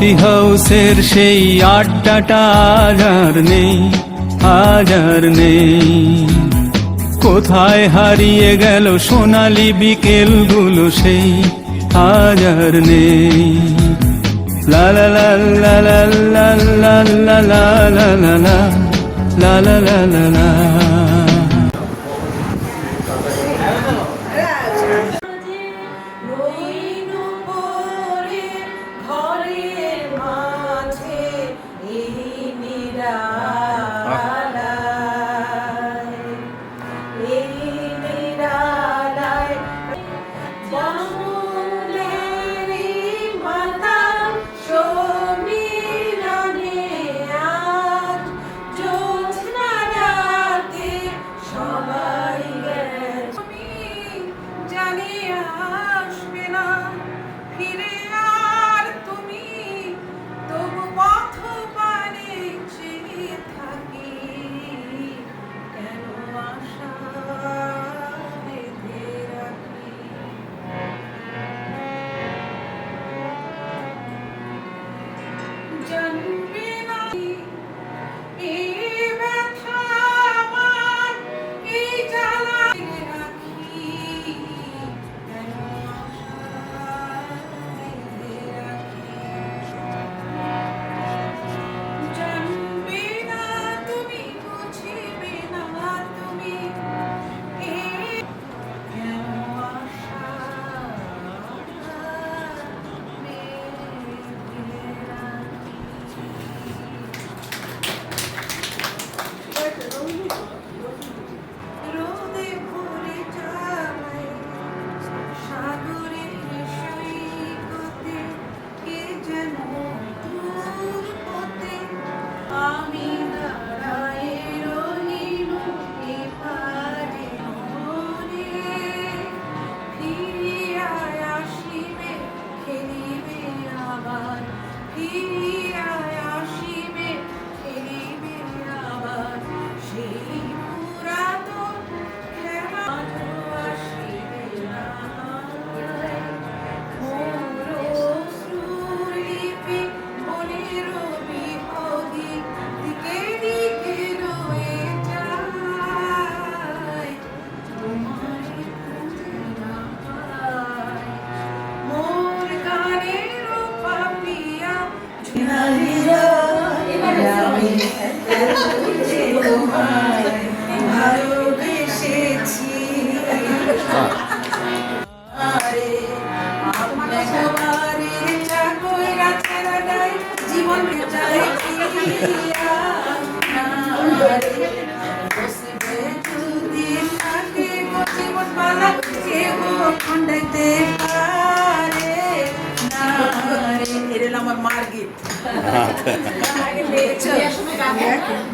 Coffee হাউসের সেই আড্ডাটা আজ আর নেই, আজ আর নেই। কোথায় হারিয়ে গেল সোনালি বিকেলগুলো সেই আজ আর নেই। লা লা লা লা লা লা লা লা লা লা লা লা লা লা লা লা।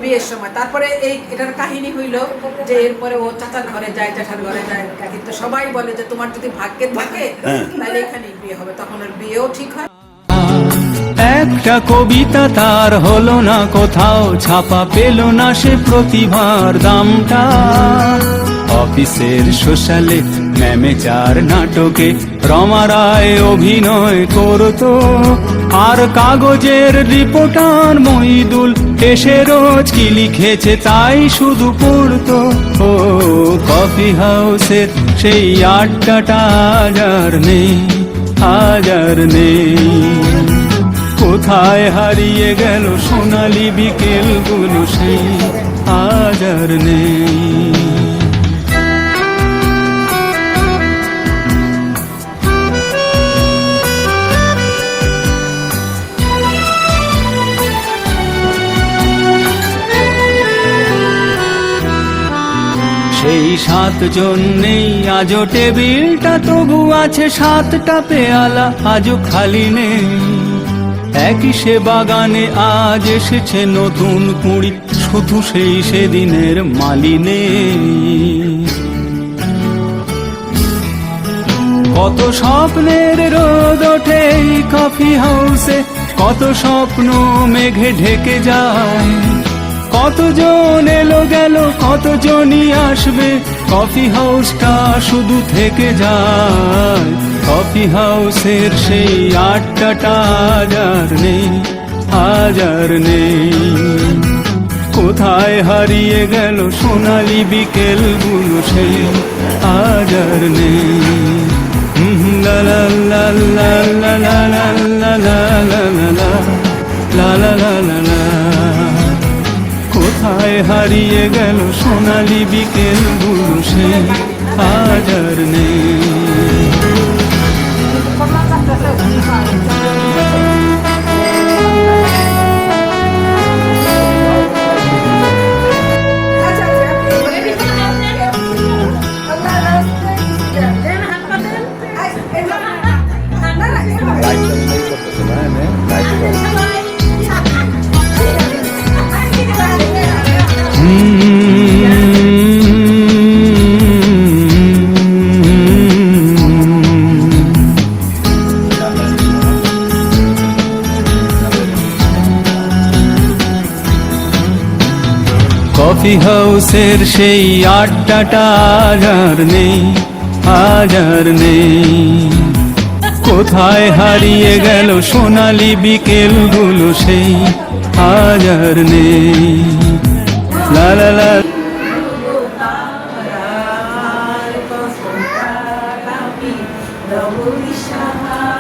বিয়ের সময় তারপরে এই এটার কাহিনী হইল যে এরপরে ও চাচার ঘরে যায়, জ্যাঠার ঘরে যায়, কিন্তু সবাই বলে যে তোমার যদি ভাগ্যে থাকে তাহলে এখানেই বিয়ে হবে। তখন ওর বিয়েও ঠিক হয়। একটা কবিতা তার হলো না কোথাও ছাপা, পেল না সে প্রতিভার দামটা। অফিসের সোশ্যালে ম্যামেচার নাটকে রমা রায় অভিনয় করতো, আর কাগজের রিপোর্টার মইদুল এসে রোজ কি লিখেছে তাই শুধু পড়তো। ও কফি হাউসের সেই আড্ডাটা আজ আর নেই, আজ আর নেই। কোথায় হারিয়ে গেল সোনালি বিকেলগুলো সেই আজ আর নেই। সেই 7 জন নেই আজও টেবিলটা, তবু আছে 7টা পেয়ালা আজও খালি নেই। একই সে বাগানে আজ এসেছে নতুন কুঁড়ি, শুধু সেই সেদিনের মালি নেই। কত স্বপ্নের রোদ ওঠে এই কফি হাউসে, কত স্বপ্ন মেঘে ঢেকে যায়। কতজন এলো গেল, কতজনই আসবে, কফি হাউসটা শুধু থেকে যায়। কফি হাউসের সেই আড্ডাটা আজ আর নেই, আজ আর নেই। কোথায় হারিয়ে গেল সোনালি বিকেলগুলো সেই আজ আর নেই। লা লা লা লা লা লা লা লা লা লা লা লা লা লা লা লা। কোথায় হারিয়ে গেল সোনালি বিকেলগুলো সেই আজ আর নেই। কফি হাউসের সেই আড্ডাটা আজ আর নেই, আজ আর নেই। কোথায় হারিয়ে গেল সোনালি বিকেলগুলো সেই আজ আর নেই। লা লা লা। রবি সাহা